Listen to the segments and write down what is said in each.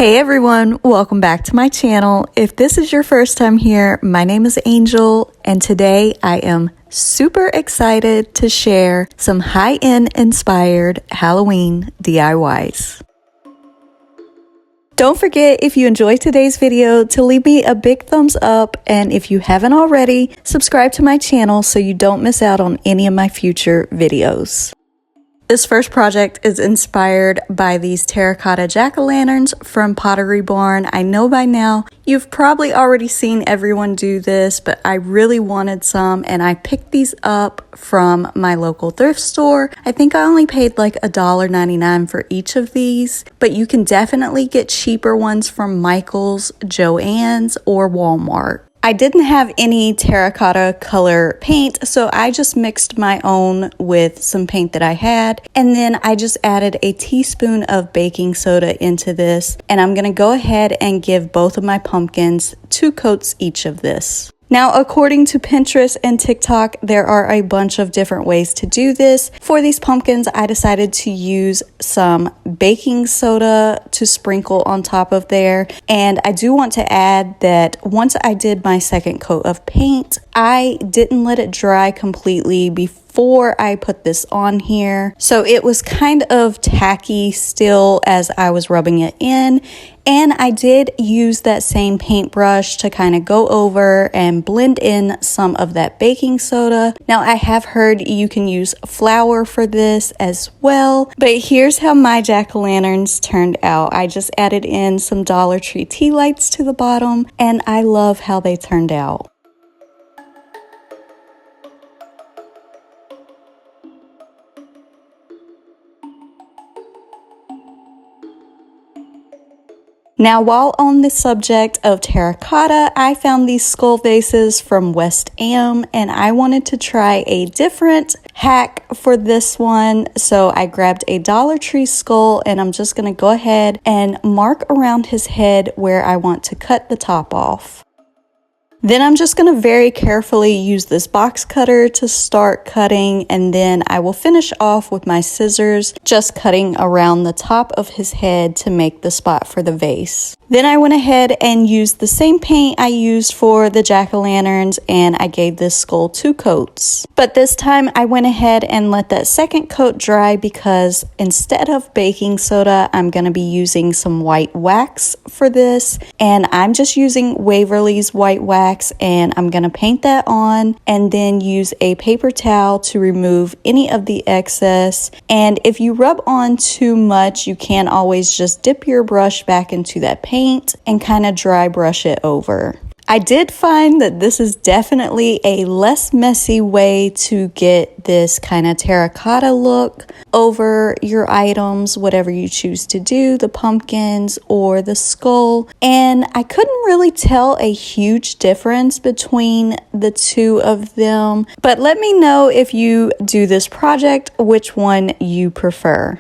Hey everyone, welcome back to my channel. If this is your first time here, my name is Angel, and today I am super excited to share some high-end inspired Halloween DIYs. Don't forget, if you enjoyed today's video, to leave me a big thumbs up, and if you haven't already, subscribe to my channel so you don't miss out on any of my future videos. This first project is inspired by these terracotta jack-o'-lanterns from Pottery Barn. I know by now you've probably already seen everyone do this, but I really wanted some and I picked these up from my local thrift store. I think I only paid like $1.99 for each of these, but you can definitely get cheaper ones from Michael's, Joann's, or Walmart. I didn't have any terracotta color paint, so I just mixed my own with some paint that I had, and then I just added a teaspoon of baking soda into this, and I'm gonna go ahead and give both of my pumpkins 2 coats each of this. Now, according to Pinterest and TikTok, there are a bunch of different ways to do this. For these pumpkins, I decided to use some baking soda to sprinkle on top of there. And I do want to add that once I did my second coat of paint, I didn't let it dry completely before I put this on here. So it was kind of tacky still as I was rubbing it in. And I did use that same paintbrush to kind of go over and blend in some of that baking soda. Now, I have heard you can use flour for this as well, but here's how my jack-o'-lanterns turned out. I just added in some Dollar Tree tea lights to the bottom, and I love how they turned out. Now, while on the subject of terracotta, I found these skull vases from West Am, and I wanted to try a different hack for this one. So I grabbed a Dollar Tree skull, and I'm just going to go ahead and mark around his head where I want to cut the top off. Then I'm just going to very carefully use this box cutter to start cutting, and then I will finish off with my scissors, just cutting around the top of his head to make the spot for the vase. Then I went ahead and used the same paint I used for the jack-o'-lanterns, and I gave this skull 2 coats. But this time I went ahead and let that second coat dry because instead of baking soda, I'm going to be using some white wax for this, and I'm just using Waverly's white wax, and I'm going to paint that on and then use a paper towel to remove any of the excess. And if you rub on too much, you can always just dip your brush back into that paint and kind of dry brush it over. I did find that this is definitely a less messy way to get this kind of terracotta look over your items, whatever you choose to do, the pumpkins or the skull. And I couldn't really tell a huge difference between the two of them, but let me know if you do this project, which one you prefer.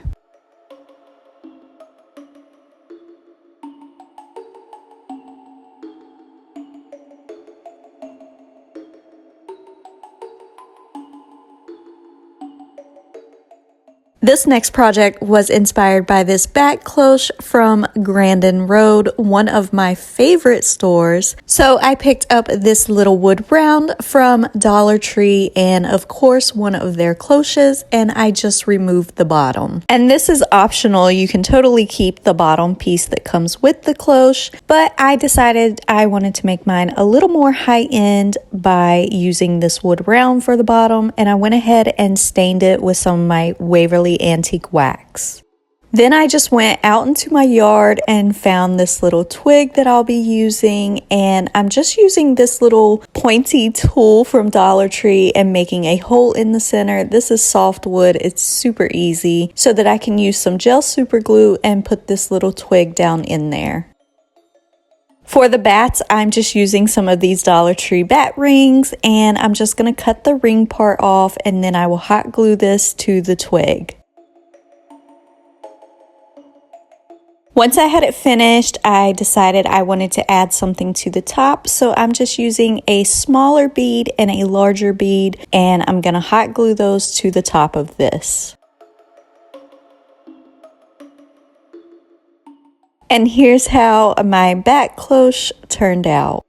This next project was inspired by this back cloche from Grandin Road, one of my favorite stores. So I picked up this little wood round from Dollar Tree and of course one of their cloches, and I just removed the bottom. And this is optional, you can totally keep the bottom piece that comes with the cloche, but I decided I wanted to make mine a little more high-end by using this wood round for the bottom, and I went ahead and stained it with some of my Waverly antique wax. Then I just went out into my yard and found this little twig that I'll be using, and I'm just using this little pointy tool from Dollar Tree and making a hole in the center. This is softwood, it's super easy, so that I can use some gel super glue and put this little twig down in there. For the bats, I'm just using some of these Dollar Tree bat rings, and I'm just going to cut the ring part off, and then I will hot glue this to the twig. Once I had it finished, I decided I wanted to add something to the top, so I'm just using a smaller bead and a larger bead, and I'm going to hot glue those to the top of this. And here's how my back cloche turned out.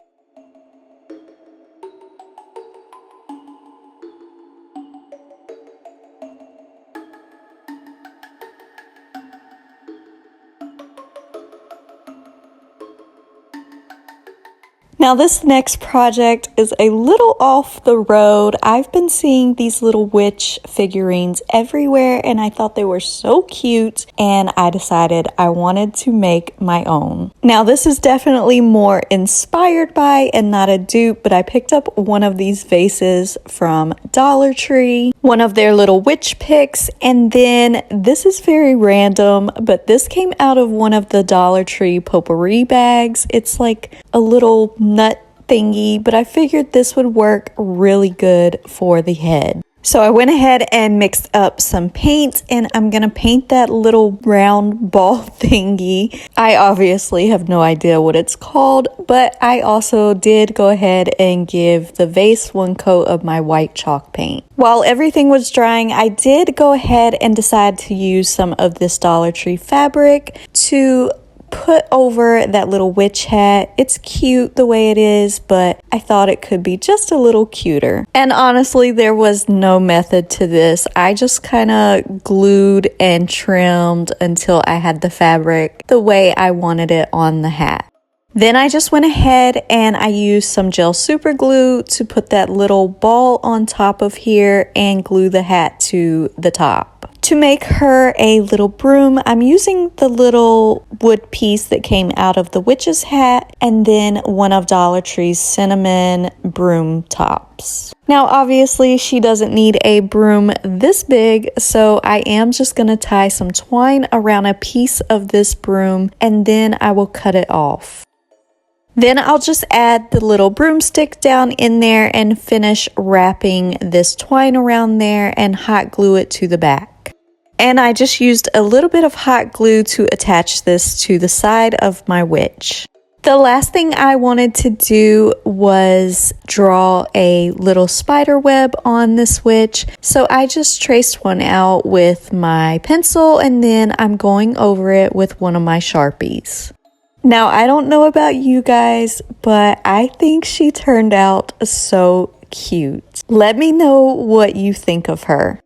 Now this next project is a little off the road. I've been seeing these little witch figurines everywhere and I thought they were so cute and I decided I wanted to make my own. Now this is definitely more inspired by and not a dupe, but I picked up one of these vases from Dollar Tree, one of their little witch picks, and then this is very random, but this came out of one of the Dollar Tree potpourri bags. It's like a little nut thingy, but I figured this would work really good for the head. So I went ahead and mixed up some paint and I'm gonna paint that little round ball thingy. I obviously have no idea what it's called, but I also did go ahead and give the vase one coat of my white chalk paint. While everything was drying, I did go ahead and decide to use some of this Dollar Tree fabric to put over that little witch hat. It's cute the way it is, but I thought it could be just a little cuter. And honestly, there was no method to this. I just kind of glued and trimmed until I had the fabric the way I wanted it on the hat. Then I just went ahead and I used some gel super glue to put that little ball on top of here and glue the hat to the top. To make her a little broom, I'm using the little wood piece that came out of the witch's hat and then one of Dollar Tree's cinnamon broom tops. Now obviously she doesn't need a broom this big, so I am just going to tie some twine around a piece of this broom and then I will cut it off. Then I'll just add the little broomstick down in there and finish wrapping this twine around there and hot glue it to the back. And I just used a little bit of hot glue to attach this to the side of my witch. The last thing I wanted to do was draw a little spider web on this witch. So I just traced one out with my pencil and then I'm going over it with one of my Sharpies. Now, I don't know about you guys, but I think she turned out so cute. Let me know what you think of her.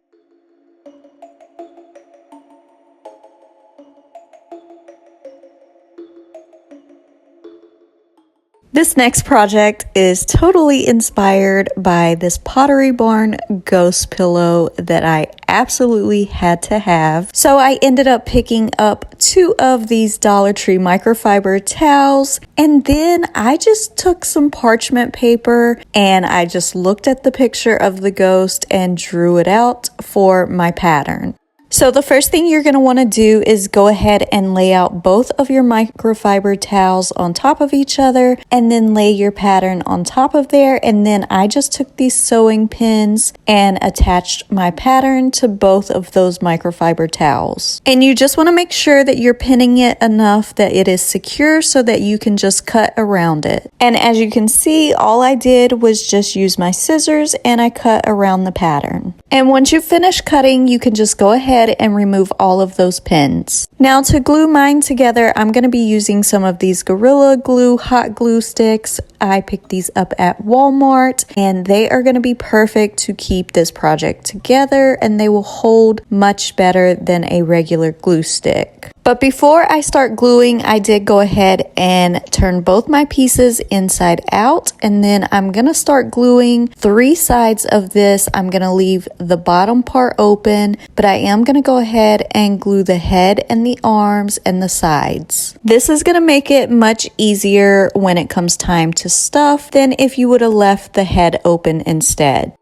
This next project is totally inspired by this Pottery Barn ghost pillow that I absolutely had to have. So I ended up picking up 2 of these Dollar Tree microfiber towels, and then I just took some parchment paper and I just looked at the picture of the ghost and drew it out for my pattern. So the first thing you're going to want to do is go ahead and lay out both of your microfiber towels on top of each other and then lay your pattern on top of there. And then I just took these sewing pins and attached my pattern to both of those microfiber towels. And you just want to make sure that you're pinning it enough that it is secure so that you can just cut around it. And as you can see, all I did was just use my scissors and I cut around the pattern. And once you finish cutting, you can just go ahead and remove all of those pins. Now to glue mine together, I'm going to be using some of these Gorilla Glue hot glue sticks. I picked these up at Walmart and they are going to be perfect to keep this project together and they will hold much better than a regular glue stick. But before I start gluing, I did go ahead and turn both my pieces inside out and then I'm going to start gluing 3 sides of this. I'm going to leave the bottom part open, but I am going to go ahead and glue the head and the arms and the sides. This is going to make it much easier when it comes time to stuff than if you would have left the head open instead.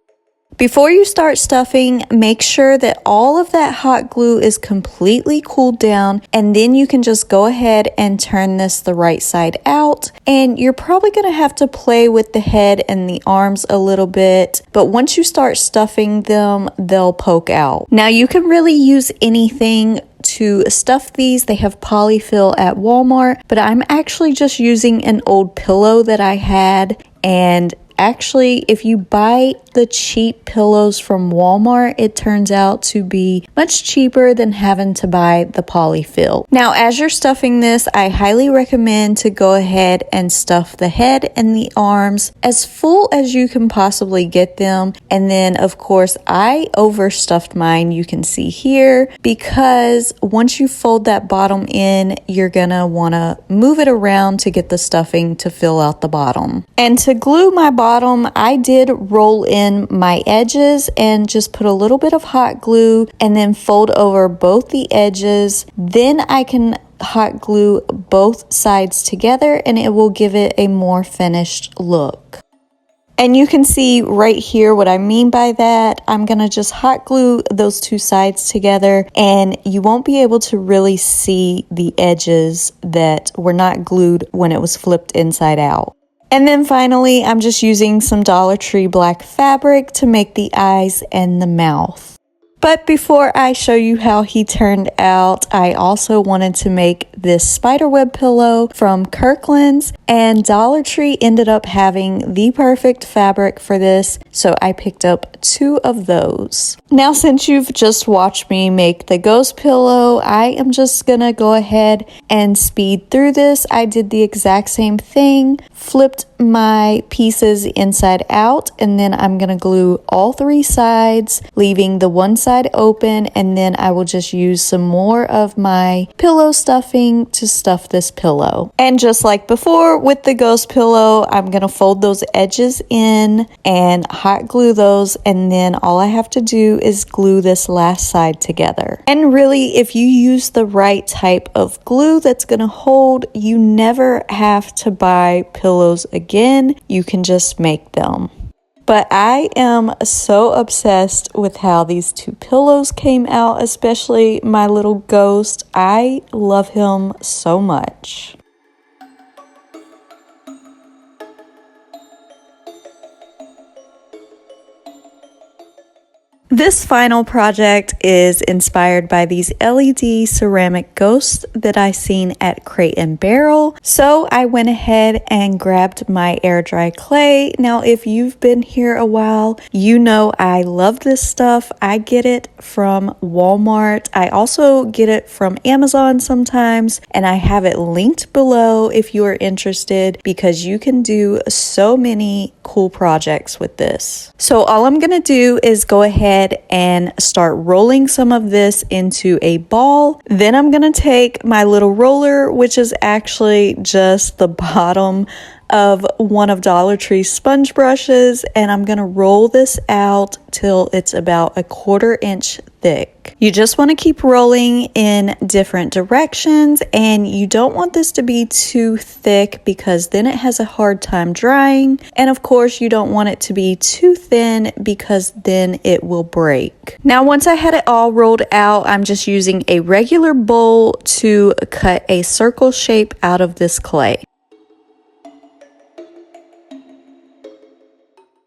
Before you start stuffing, make sure that all of that hot glue is completely cooled down and then you can just go ahead and turn this the right side out. And you're probably going to have to play with the head and the arms a little bit, but once you start stuffing them, they'll poke out. Now you can really use anything to stuff these. They have polyfill at Walmart, but I'm actually just using an old pillow that I had and Actually, if you buy the cheap pillows from Walmart, it turns out to be much cheaper than having to buy the polyfill. Now, as you're stuffing this, I highly recommend to go ahead and stuff the head and the arms as full as you can possibly get them. And then, of course, I overstuffed mine, you can see here, because once you fold that bottom in, you're gonna wanna move it around to get the stuffing to fill out the bottom. And to glue my bottom, I did roll in my edges and just put a little bit of hot glue and then fold over both the edges. Then I can hot glue both sides together and it will give it a more finished look. And you can see right here what I mean by that. I'm gonna just hot glue those two sides together and you won't be able to really see the edges that were not glued when it was flipped inside out. And then finally, I'm just using some Dollar Tree black fabric to make the eyes and the mouth. But before I show you how he turned out, I also wanted to make this spiderweb pillow from Kirklands, and Dollar Tree ended up having the perfect fabric for this, so I picked up 2 of those. Now, since you've just watched me make the ghost pillow, I am just gonna go ahead and speed through this. I did the exact same thing, flipped my pieces inside out, and then I'm gonna glue all 3 sides, leaving the one side open, and then I will just use some more of my pillow stuffing to stuff this pillow. And just like before with the ghost pillow, I'm gonna fold those edges in and hot glue those, and then all I have to do is glue this last side together. And really, if you use the right type of glue that's gonna hold, you never have to buy pillows again. You can just make them. But I am so obsessed with how these 2 pillows came out, especially my little ghost. I love him so much. This final project is inspired by these LED ceramic ghosts that I seen at Crate and Barrel. So I went ahead and grabbed my air dry clay. Now, if you've been here a while, you know I love this stuff. I get it from Walmart. I also get it from Amazon sometimes, and I have it linked below if you are interested, because you can do so many cool projects with this. So all I'm gonna do is go ahead and start rolling some of this into a ball. Then I'm gonna take my little roller, which is actually just the bottom of one of Dollar Tree's sponge brushes, and I'm gonna roll this out till it's about 1/4 inch thick. You just want to keep rolling in different directions, and you don't want this to be too thick because then it has a hard time drying, and of course you don't want it to be too thin because then it will break. Now, once I had it all rolled out, I'm just using a regular bowl to cut a circle shape out of this clay.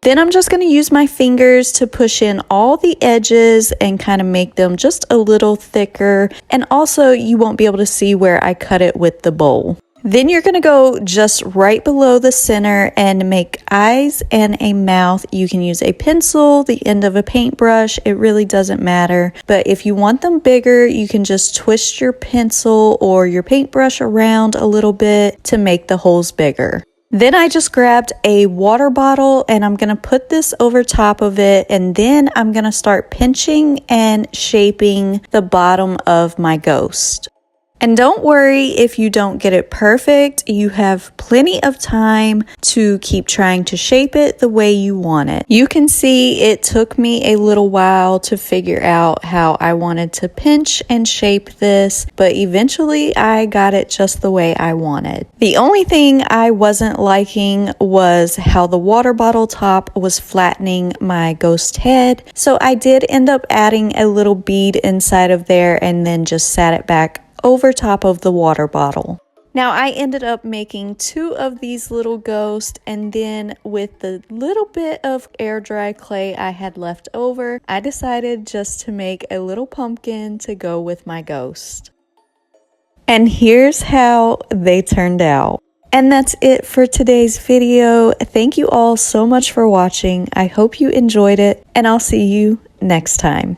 Then I'm just going to use my fingers to push in all the edges and kind of make them just a little thicker. And also, you won't be able to see where I cut it with the bowl. Then you're going to go just right below the center and make eyes and a mouth. You can use a pencil, the end of a paintbrush. It really doesn't matter. But if you want them bigger, you can just twist your pencil or your paintbrush around a little bit to make the holes bigger. Then I just grabbed a water bottle and I'm going to put this over top of it, and then I'm going to start pinching and shaping the bottom of my ghost. And don't worry if you don't get it perfect. You have plenty of time to keep trying to shape it the way you want it. You can see it took me a little while to figure out how I wanted to pinch and shape this, but eventually I got it just the way I wanted. The only thing I wasn't liking was how the water bottle top was flattening my ghost head. So I did end up adding a little bead inside of there and then just sat it back over top of the water bottle. Now I ended up making 2 of these little ghosts, and then with the little bit of air dry clay I had left over, I decided just to make a little pumpkin to go with my ghost. And here's how they turned out. And that's it for today's video. Thank you all so much for watching. I hope you enjoyed it, and I'll see you next time.